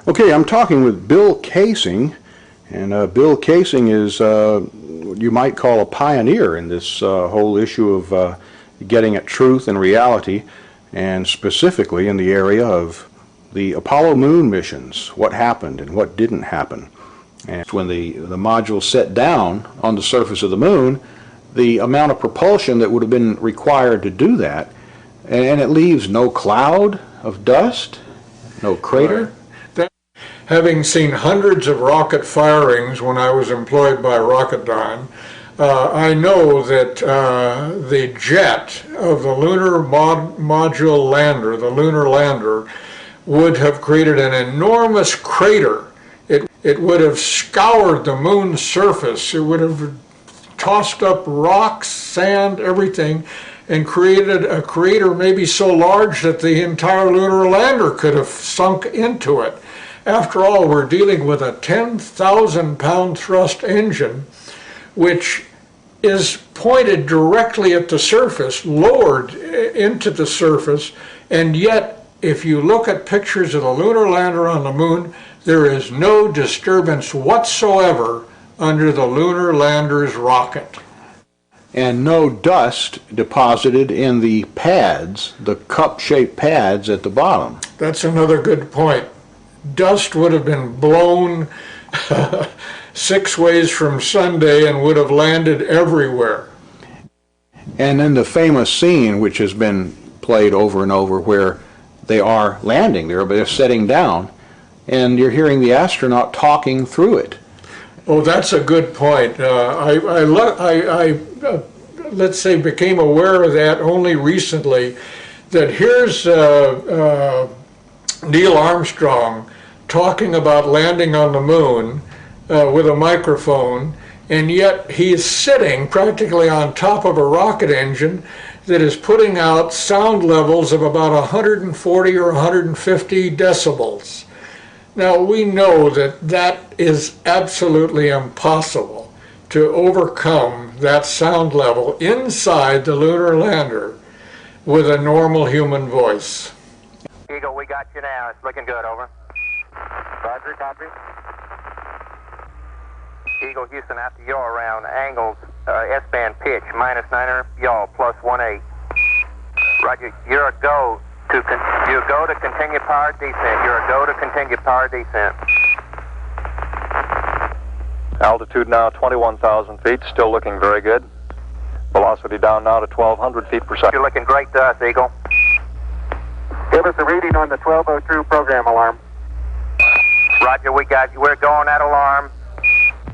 Okay, I'm talking with Bill Casing, and Bill Casing is what you might call a pioneer in this whole issue of getting at truth and reality, and specifically in the area of the Apollo moon missions, what happened and what didn't happen. And when the module set down on the surface of the moon, the amount of propulsion that would have been required to do that, and it leaves no cloud of dust, no crater. Right. Having seen hundreds of rocket firings when I was employed by Rocketdyne, I know that the jet of the Lunar Module lander, the lunar lander, would have created an enormous crater. It would have scoured the moon's surface. It would have tossed up rocks, sand, everything, and created a crater maybe so large that the entire lunar lander could have sunk into it. After all, we're dealing with a 10,000-pound thrust engine, which is pointed directly at the surface, lowered into the surface, and yet, if you look at pictures of the lunar lander on the moon, there is no disturbance whatsoever under the lunar lander's rocket. And no dust deposited in the pads, the cup-shaped pads at the bottom. That's another good point. Dust would have been blown 6 ways from Sunday and would have landed everywhere. And then the famous scene, which has been played over and over, where they are landing there, but they're setting down, and you're hearing the astronaut talking through it. Oh, that's a good point. Let's say, became aware of that only recently, that here's Neil Armstrong talking about landing on the moon with a microphone, and yet he's sitting practically on top of a rocket engine that is putting out sound levels of about 140 or 150 decibels. Now, we know that that is absolutely impossible to overcome that sound level inside the lunar lander with a normal human voice. Eagle, we got you now. It's looking good, over. Roger, copy. Eagle, Houston, after yaw around angles, S-band pitch, -9er, yaw, +18. Roger, you're a go to continue power descent. You're a go to continue power descent. Altitude now 21,000 feet, still looking very good. Velocity down now to 1,200 feet per second. You're looking great to us, Eagle. Give us a reading on the 1202 program alarm. Roger, we got you. We're going at alarm.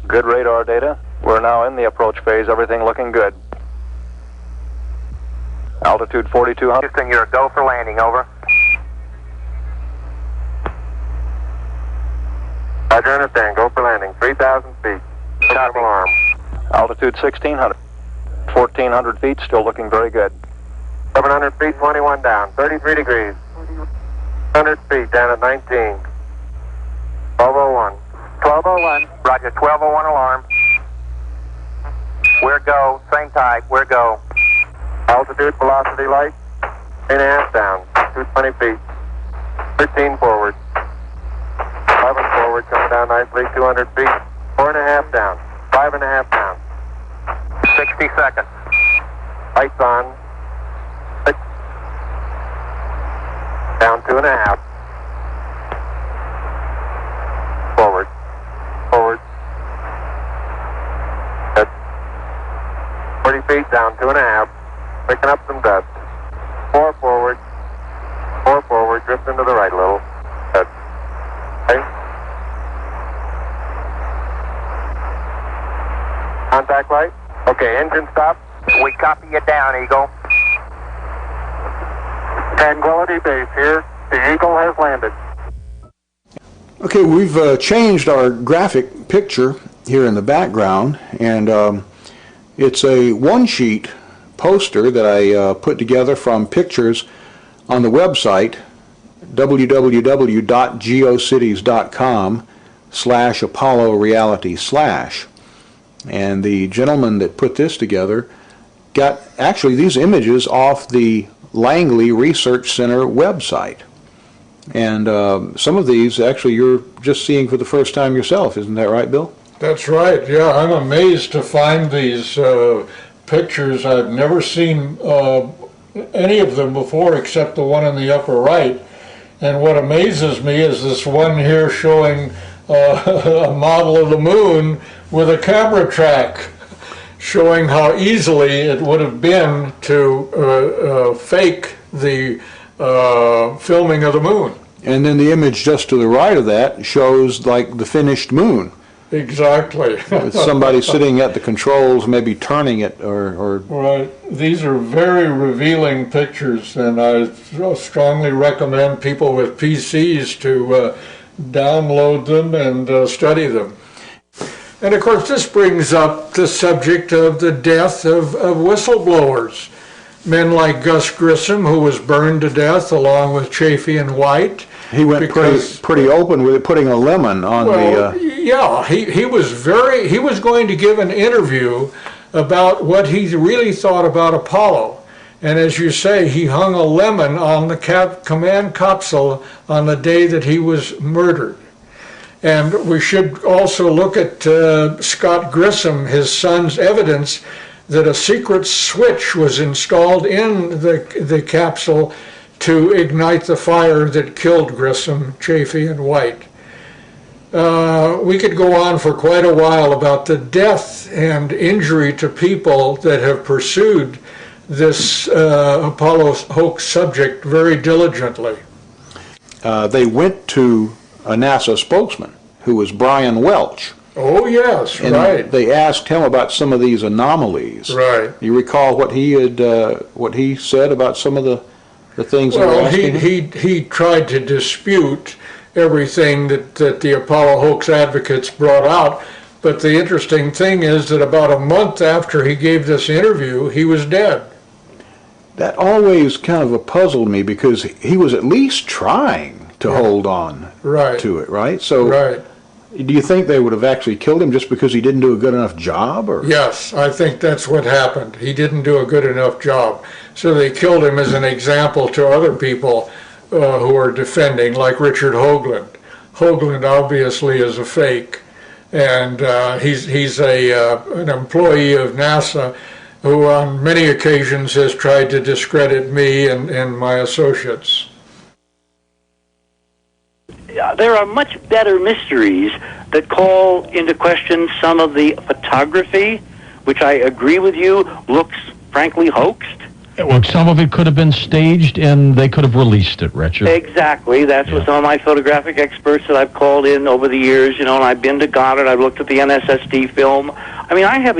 Good radar data. We're now in the approach phase, everything looking good. Altitude 4,200. Houston, you're a go for landing, over. Roger, understand. Go for landing. 3,000 feet. Copy. Alarm. Altitude 1,600. 1,400 feet, still looking very good. 700 feet, 21 down. 33 degrees. 100 feet down at 19. 1201. 1201. Roger, 1201 alarm. We're go. Same type. We're go. Altitude, velocity, light. 8.5 down. 220 feet. 13 forward. 11 forward, coming down nicely. 200 feet. 4.5 down. 5.5 down. 60 seconds. Lights on. 6. Down 2.5. Forward. Forward. Good. 40 feet down 2.5. Picking up some dust. 4 forward. 4 forward. Drift into the right a little. Good. Okay. Contact light. Okay, engine stop. We copy you down, Eagle. Tranquility Base here. The Eagle has landed. Okay, we've changed our graphic picture here in the background, and it's a one-sheet poster that I put together from pictures on the website www.geocities.com/Apollo Reality/. And the gentleman that put this together got actually these images off the Langley Research Center website. And some of these, actually, you're just seeing for the first time yourself. Isn't that right, Bill? That's right, yeah. I'm amazed to find these pictures. I've never seen any of them before except the one in the upper right. And what amazes me is this one here showing a model of the moon with a camera track, showing how easily it would have been to fake the filming of the moon. And then the image just to the right of that shows like the finished moon. Exactly. With somebody sitting at the controls, maybe turning it or... Right. These are very revealing pictures, and I strongly recommend people with PCs to download them and study them. And of course, this brings up the subject of the death of whistleblowers. Men like Gus Grissom, who was burned to death along with Chafee and White. He went pretty open with it, putting a lemon on yeah, he was going to give an interview about what he really thought about Apollo. And as you say, he hung a lemon on the command capsule on the day that he was murdered. And we should also look at Scott Grissom, his son's evidence that a secret switch was installed in the capsule to ignite the fire that killed Grissom, Chafee, and White. We could go on for quite a while about the death and injury to people that have pursued this Apollo hoax subject very diligently. They went to a NASA spokesman who was Brian Welch. Oh yes, and right. They asked him about some of these anomalies. Right. You recall what he said about some of the things they were asking him? He tried to dispute everything that the Apollo hoax advocates brought out, but the interesting thing is that about a month after he gave this interview, he was dead. That always kind of puzzled me because he was at least trying to hold on to it, right? So, do you think they would have actually killed him just because he didn't do a good enough job? Or? Yes, I think that's what happened. He didn't do a good enough job. So they killed him as an example to other people who are defending, like Richard Hoagland. Hoagland obviously is a fake, and he's an employee of NASA who on many occasions has tried to discredit me and my associates. There are much better mysteries that call into question some of the photography, which I agree with you looks frankly hoaxed. Well, some of it could have been staged and they could have released it, Richard. Exactly. That's what some of my photographic experts that I've called in over the years, and I've been to Goddard, I've looked at the NSSD film. I mean, I have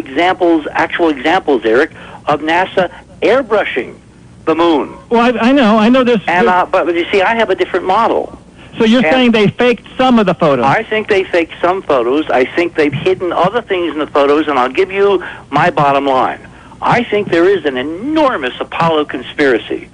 actual examples, Eric, of NASA airbrushing the moon. Well, I know this. But you see, I have a different model. So you're saying they faked some of the photos? I think they faked some photos. I think they've hidden other things in the photos, and I'll give you my bottom line. I think there is an enormous Apollo conspiracy,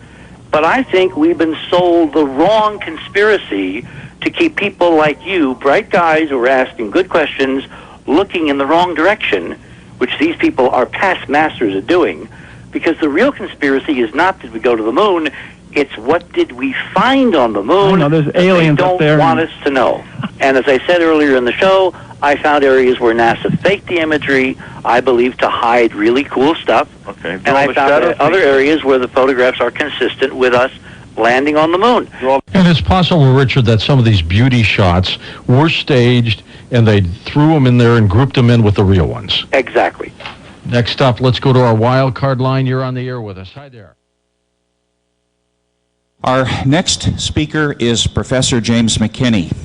but I think we've been sold the wrong conspiracy to keep people like you, bright guys who are asking good questions, looking in the wrong direction, which these people are past masters at doing, because the real conspiracy is not did we go to the moon, it's what did we find on the moon. There's aliens up there. They don't want us to know. And as I said earlier in the show, I found areas where NASA faked the imagery, I believe, to hide really cool stuff. Okay. And I found other areas where the photographs are consistent with us landing on the moon. And it's possible, Richard, that some of these beauty shots were staged and they threw them in there and grouped them in with the real ones. Exactly. Next up, let's go to our wild card line. You're on the air with us. Hi there. Our next speaker is Professor James McKinney.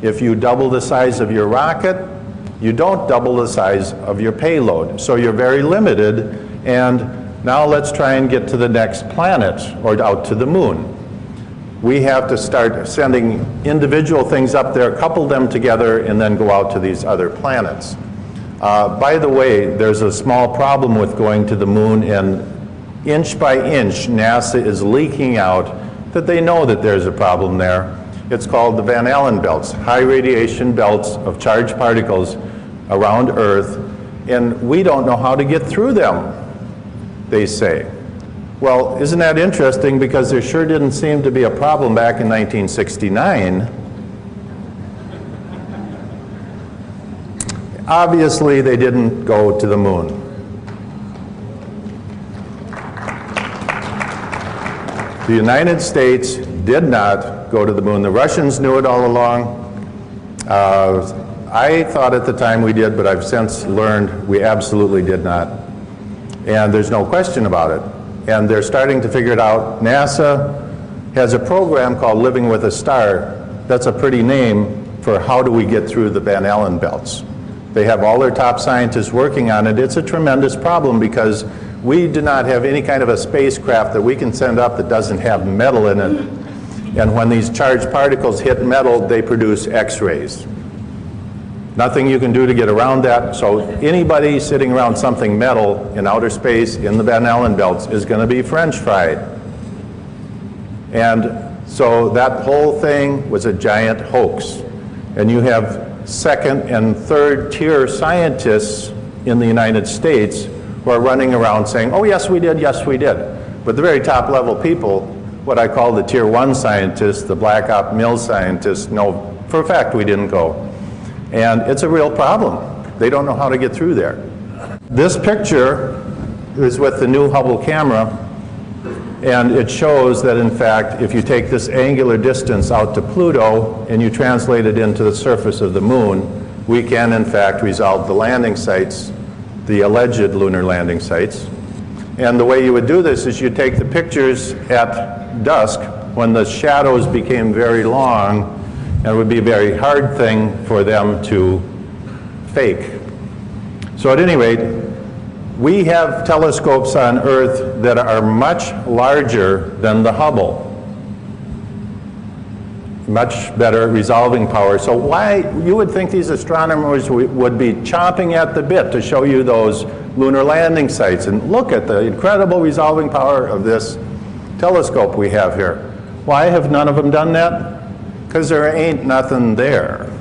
If you double the size of your rocket, you don't double the size of your payload. So you're very limited. And now let's try and get to the next planet or out to the moon. We have to start sending individual things up there, couple them together, and then go out to these other planets. By the way, there's a small problem with going to the moon, and inch by inch, NASA is leaking out that they know that there's a problem there. It's called the Van Allen belts, high radiation belts of charged particles around Earth, and we don't know how to get through them, they say. Well, isn't that interesting, because there sure didn't seem to be a problem back in 1969. Obviously, they didn't go to the moon. The United States did not go to the moon. The Russians knew it all along. I thought at the time we did, but I've since learned we absolutely did not. And there's no question about it. And they're starting to figure it out. NASA has a program called Living with a Star. That's a pretty name for how do we get through the Van Allen belts. They have all their top scientists working on it. It's a tremendous problem because we do not have any kind of a spacecraft that we can send up that doesn't have metal in it. And when these charged particles hit metal, they produce X-rays. Nothing you can do to get around that. So anybody sitting around something metal in outer space in the Van Allen belts is going to be French fried. And so that whole thing was a giant hoax. And you have second and third tier scientists in the United States who are running around saying, oh yes we did, yes we did. But the very top level people, what I call the tier 1 scientists, the black op mill scientists, know for a fact we didn't go. And it's a real problem. They don't know how to get through there. This picture is with the new Hubble camera, and it shows that in fact if you take this angular distance out to Pluto and you translate it into the surface of the moon, we can in fact resolve the landing sites, the alleged lunar landing sites. And the way you would do this is you take the pictures at dusk when the shadows became very long, and it would be a very hard thing for them to fake. So at any rate, we have telescopes on Earth that are much larger than the Hubble. Much better resolving power. So why, you would think these astronomers would be chomping at the bit to show you those lunar landing sites. And look at the incredible resolving power of this telescope we have here. Why have none of them done that? Because there ain't nothing there.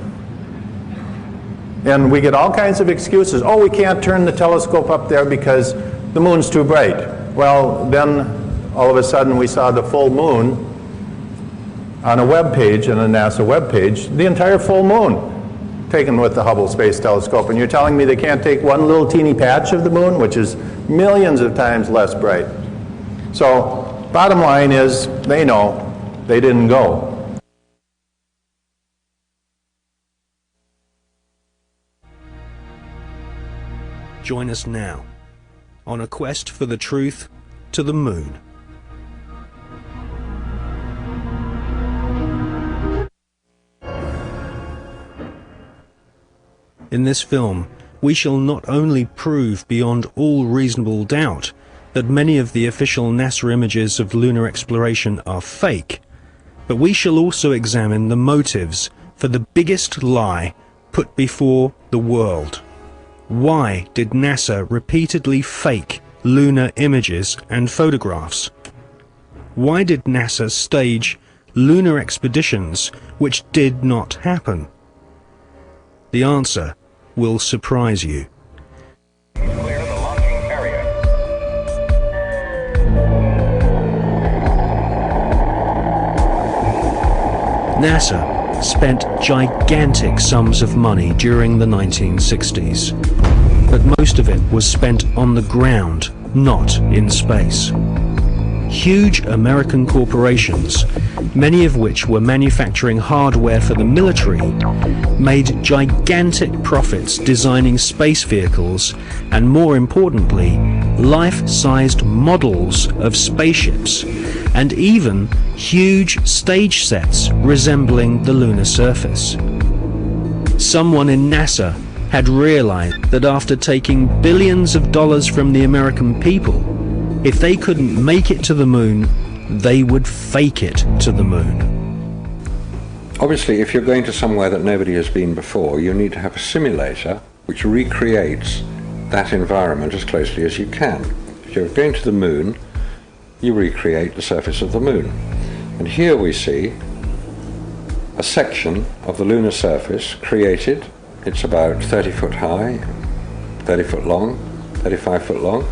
And we get all kinds of excuses. Oh, we can't turn the telescope up there because the moon's too bright. Well, then all of a sudden we saw the full moon on a web page, on a NASA web page, the entire full moon taken with the Hubble Space Telescope. And you're telling me they can't take one little teeny patch of the moon, which is millions of times less bright. So bottom line is, they know they didn't go. Join us now on a quest for the truth to the moon. In this film, we shall not only prove beyond all reasonable doubt that many of the official NASA images of lunar exploration are fake, but we shall also examine the motives for the biggest lie put before the world. Why did NASA repeatedly fake lunar images and photographs? Why did NASA stage lunar expeditions which did not happen? The answer will surprise you. Clear the launching area. NASA spent gigantic sums of money during the 1960s, but most of it was spent on the ground, not in space. Huge American corporations, many of which were manufacturing hardware for the military, made gigantic profits designing space vehicles and, more importantly, life-sized models of spaceships, and even huge stage sets resembling the lunar surface. Someone in NASA had realized that after taking billions of dollars from the American people, if they couldn't make it to the moon, they would fake it to the moon. Obviously, if you're going to somewhere that nobody has been before, you need to have a simulator which recreates that environment as closely as you can. If you're going to the moon, you recreate the surface of the moon. And here we see a section of the lunar surface created. It's about 30 foot high, 30 foot long, 35 foot long.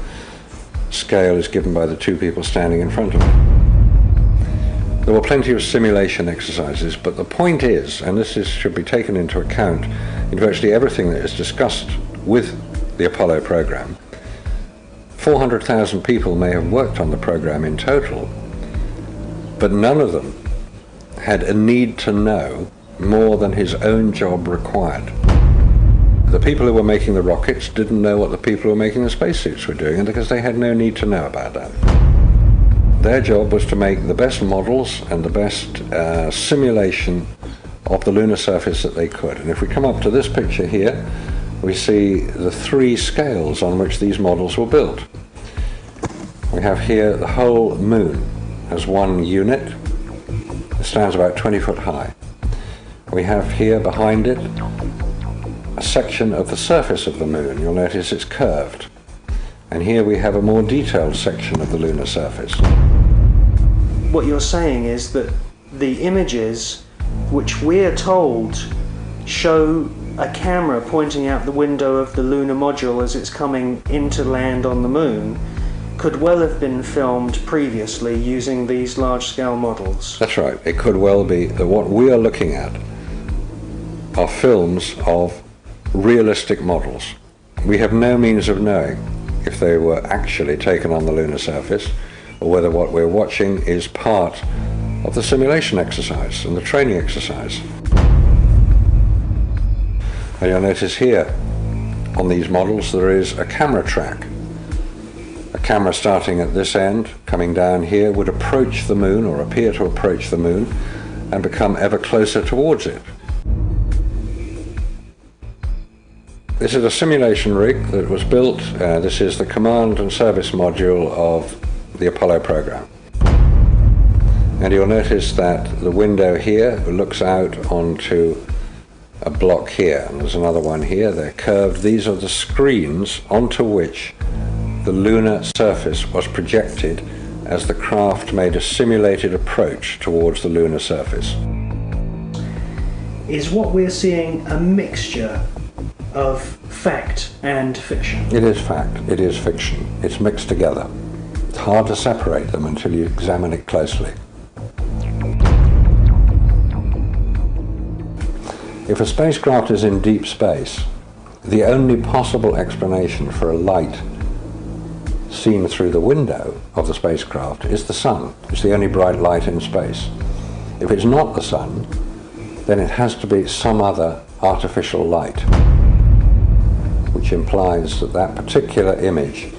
scale is given by the two people standing in front of it. There were plenty of simulation exercises, but the point is, and should be taken into account in virtually everything that is discussed with the Apollo program, 400,000 people may have worked on the program in total, but none of them had a need to know more than his own job required. The people who were making the rockets didn't know what the people who were making the spacesuits were doing, and because they had no need to know about that. Their job was to make the best models and the best simulation of the lunar surface that they could. And if we come up to this picture here, we see the three scales on which these models were built. We have here the whole moon as one unit. It stands about 20 foot high. We have here behind it a section of the surface of the moon. You'll notice it's curved. And here we have a more detailed section of the lunar surface. What you're saying is that the images which we're told show a camera pointing out the window of the lunar module as it's coming into land on the moon could well have been filmed previously using these large-scale models. That's right. It could well be that what we are looking at are films of realistic models. We have no means of knowing if they were actually taken on the lunar surface, or whether what we're watching is part of the simulation exercise and the training exercise. And you'll notice here on these models there is a camera track. A camera starting at this end, coming down here, would approach the moon, or appear to approach the moon, and become ever closer towards it. This is a simulation rig that was built. This is the command and service module of the Apollo program. And you'll notice that the window here looks out onto a block here, and there's another one here. They're curved. These are the screens onto which the lunar surface was projected as the craft made a simulated approach towards the lunar surface. Is what we're seeing a mixture of fact and fiction? It is fact, it is fiction. It's mixed together. It's hard to separate them until you examine it closely. If a spacecraft is in deep space, the only possible explanation for a light seen through the window of the spacecraft is the sun. It's the only bright light in space. If it's not the sun, then it has to be some other artificial light, which implies that that particular image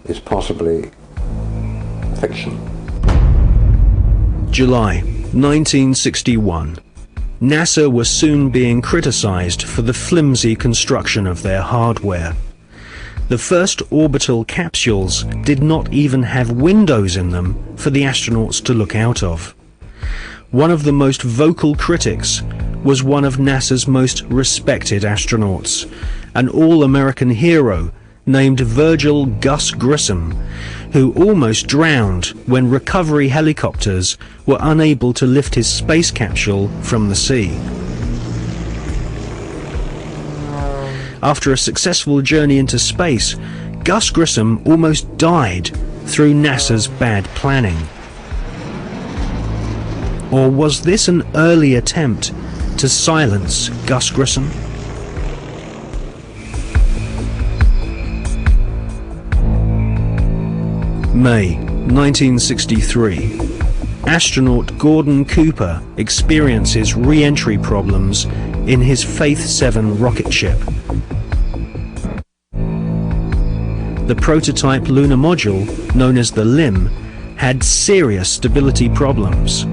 is possibly fiction. July 1961. NASA was soon being criticized for the flimsy construction of their hardware. The first orbital capsules did not even have windows in them for the astronauts to look out of. One of the most vocal critics was one of NASA's most respected astronauts, an all-American hero named Virgil Gus Grissom, who almost drowned when recovery helicopters were unable to lift his space capsule from the sea. After a successful journey into space, Gus Grissom almost died through NASA's bad planning. Or was this an early attempt to silence Gus Grissom? May 1963. Astronaut Gordon Cooper experiences re-entry problems in his Faith 7 rocket ship. The prototype lunar module, known as the LIM, had serious stability problems.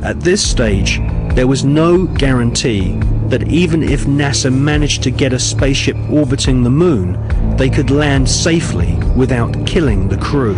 At this stage, there was no guarantee that even if NASA managed to get a spaceship orbiting the moon, they could land safely without killing the crew.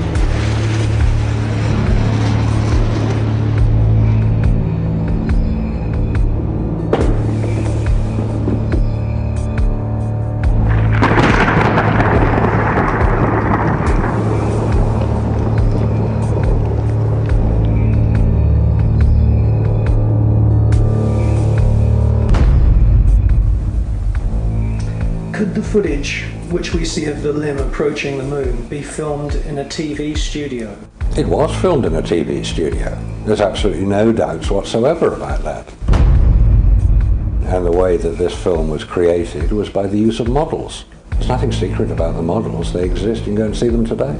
Could the footage which we see of the limb approaching the moon be filmed in a TV studio? It was filmed in a TV studio. There's absolutely no doubts whatsoever about that. And the way that this film was created was by the use of models. There's nothing secret about the models. They exist. You can go and see them today.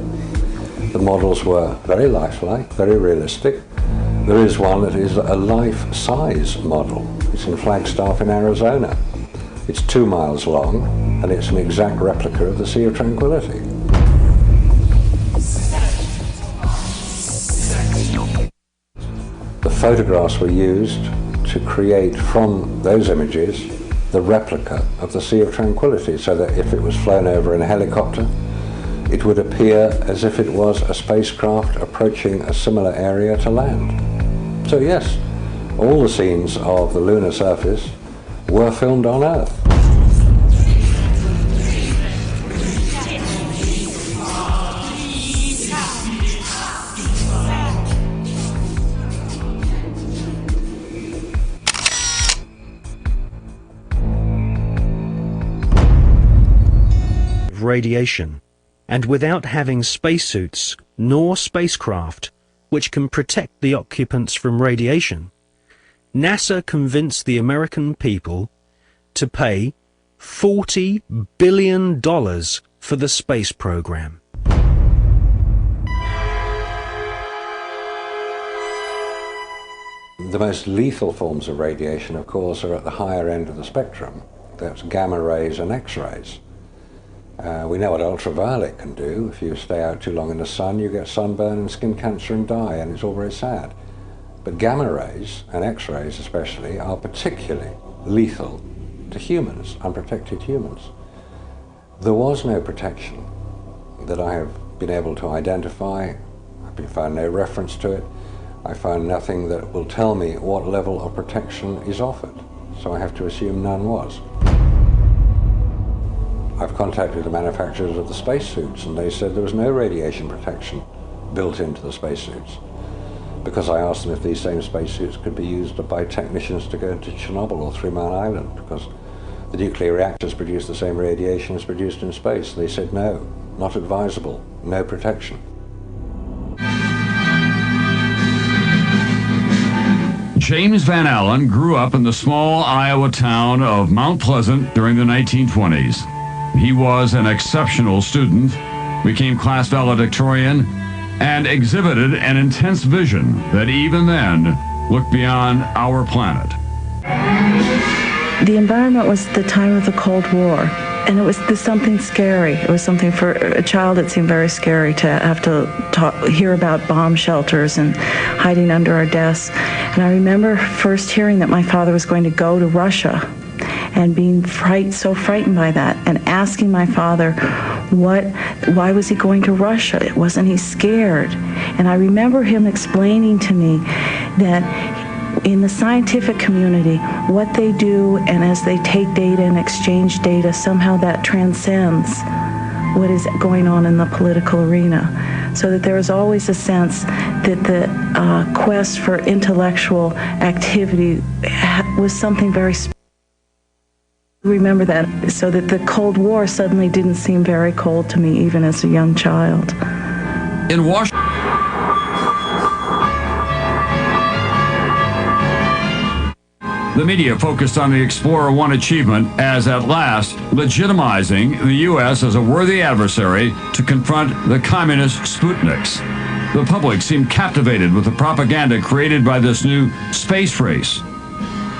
The models were very lifelike, very realistic. There is one that is a life-size model. It's in Flagstaff in Arizona. It's 2 miles long, and it's an exact replica of the Sea of Tranquility. The photographs were used to create from those images the replica of the Sea of Tranquility, so that if it was flown over in a helicopter, it would appear as if it was a spacecraft approaching a similar area to land. So yes, all the scenes of the lunar surface were filmed on Earth. Radiation, and without having spacesuits nor spacecraft which can protect the occupants from radiation, NASA convinced the American people to pay $40 billion for the space program. The most lethal forms of radiation, of course, are at the higher end of the spectrum. That's gamma rays and X-rays. We know what ultraviolet can do. If you stay out too long in the sun, you get sunburn and skin cancer and die, and it's all very sad. But gamma rays, and X-rays especially, are particularly lethal to humans, unprotected humans. There was no protection that I have been able to identify. I've found no reference to it. I found nothing that will tell me what level of protection is offered. So I have to assume none was. I've contacted the manufacturers of the spacesuits, and they said there was no radiation protection built into the spacesuits. Because I asked them if these same spacesuits could be used by technicians to go to Chernobyl or 3 Mile Island, because the nuclear reactors produce the same radiation as produced in space. They said no, not advisable, no protection. James Van Allen grew up in the small Iowa town of Mount Pleasant during the 1920s. He was an exceptional student, became class valedictorian, and exhibited an intense vision that even then looked beyond our planet. The environment was the time of the Cold War, and it was something scary. It was something for a child, it seemed very scary to have to hear about bomb shelters and hiding under our desks. And I remember first hearing that my father was going to go to Russia, and being so frightened by that, and asking my father, why was he going to Russia? Wasn't he scared? And I remember him explaining to me that in the scientific community, what they do, and as they take data and exchange data, somehow that transcends what is going on in the political arena. So that there is always a sense that the quest for intellectual activity was something very special. Remember that, so that the Cold War suddenly didn't seem very cold to me, even as a young child. In Washington, the media focused on the Explorer 1 achievement as at last legitimizing the U.S. as a worthy adversary to confront the communist Sputniks. The public seemed captivated with the propaganda created by this new space race.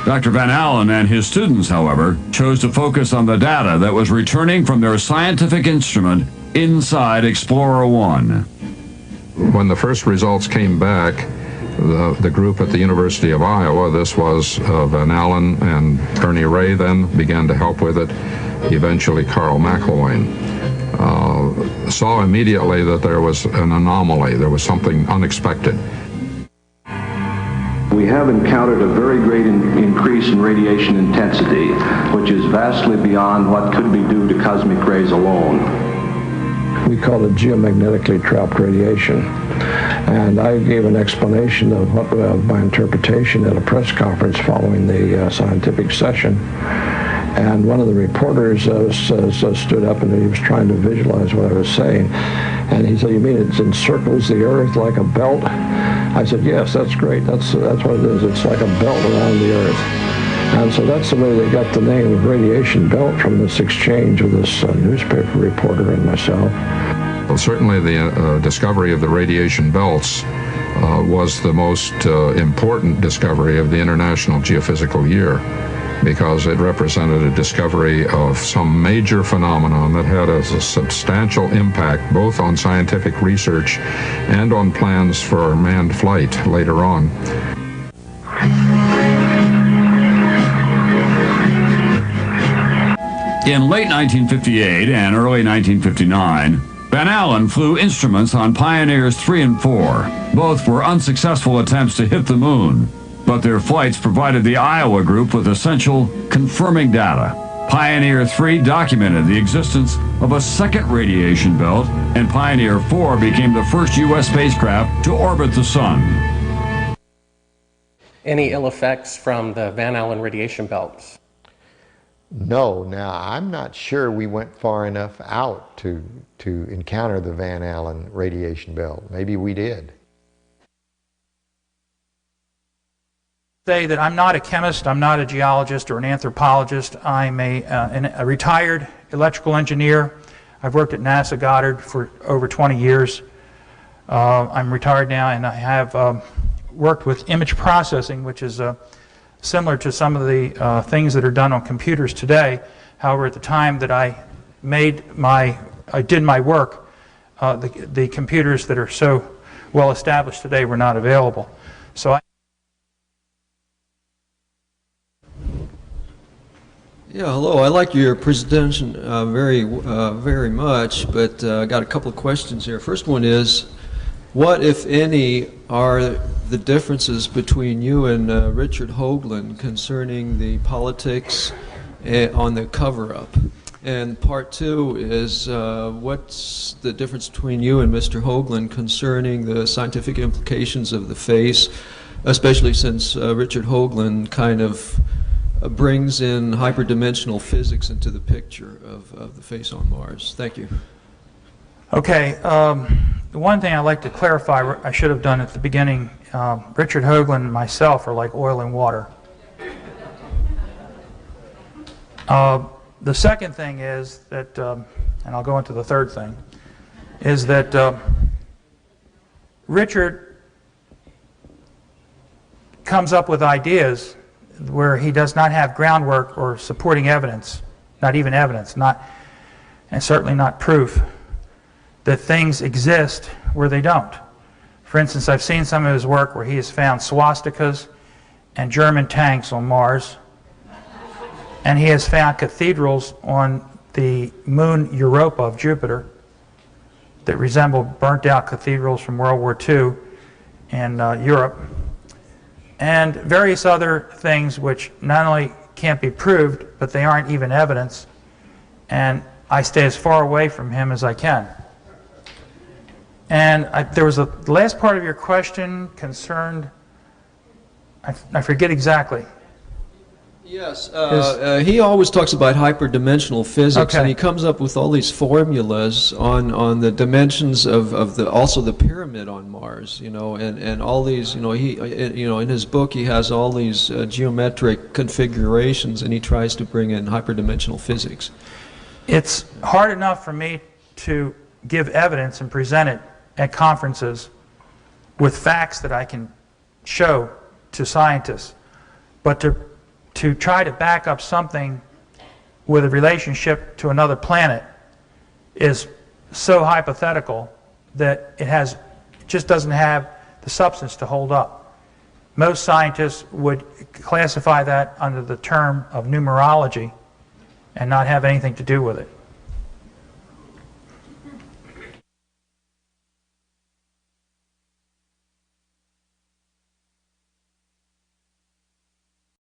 Dr. Van Allen and his students, however, chose to focus on the data that was returning from their scientific instrument inside Explorer 1. When the first results came back, the group at the University of Iowa, this was Van Allen and Ernie Ray, then began to help with it, eventually Carl McElwain, saw immediately that there was an anomaly, there was something unexpected. We have encountered a very great increase in radiation intensity, which is vastly beyond what could be due to cosmic rays alone. We call it geomagnetically trapped radiation. And I gave an explanation of my interpretation at a press conference following the scientific session. And one of the reporters stood up and he was trying to visualize what I was saying. And he said, "You mean it encircles the Earth like a belt?" I said, "Yes, that's great. That's what it is. It's like a belt around the Earth." And so that's the way they got the name of radiation belt, from this exchange with this newspaper reporter and myself. Well, certainly the discovery of the radiation belts was the most important discovery of the International Geophysical Year, because it represented a discovery of some major phenomenon that had a substantial impact both on scientific research and on plans for manned flight later on. In late 1958 and early 1959, Van Allen flew instruments on Pioneers 3 and 4. Both were unsuccessful attempts to hit the moon, but their flights provided the Iowa group with essential confirming data. Pioneer 3 documented the existence of a second radiation belt, and Pioneer 4 became the first U.S. spacecraft to orbit the sun. Any ill effects from the Van Allen radiation belts? No. Now, I'm not sure we went far enough out to encounter the Van Allen radiation belt. Maybe we did. Say that I'm not a chemist, I'm not a geologist or an anthropologist. I'm a retired electrical engineer. I've worked at NASA Goddard for over 20 years. I'm retired now, and I have worked with image processing, which is similar to some of the things that are done on computers today. However, at the time that I did my work, the computers that are so well established today were not available. So Yeah, hello. I like your presentation very much, but I got a couple of questions here. First one is, what, if any, are the differences between you and Richard Hoagland concerning the politics on the cover-up? And part two is, what's the difference between you and Mr. Hoagland concerning the scientific implications of the face, especially since Richard Hoagland kind of brings in hyperdimensional physics into the picture of the face on Mars? Thank you. Okay, the one thing I'd like to clarify, I should have done at the beginning, Richard Hoagland and myself are like oil and water. The second thing is that, and I'll go into the third thing, is that Richard comes up with ideas where he does not have groundwork or supporting evidence, not even evidence, and certainly not proof that things exist where they don't. For instance, I've seen some of his work where he has found swastikas and German tanks on Mars, and he has found cathedrals on the moon Europa of Jupiter that resemble burnt-out cathedrals from World War II in Europe, and various other things which not only can't be proved, but they aren't even evidence, and I stay as far away from him as I can. And there was the last part of your question concerned, I forget exactly. Yes, he always talks about hyperdimensional physics, okay, and he comes up with all these formulas on the dimensions of also the pyramid on Mars, you know, and all these, you know, in his book he has all these geometric configurations, and he tries to bring in hyperdimensional physics. It's hard enough for me to give evidence and present it at conferences with facts that I can show to scientists, but to try to back up something with a relationship to another planet is so hypothetical that it just doesn't have the substance to hold up. Most scientists would classify that under the term of numerology and not have anything to do with it.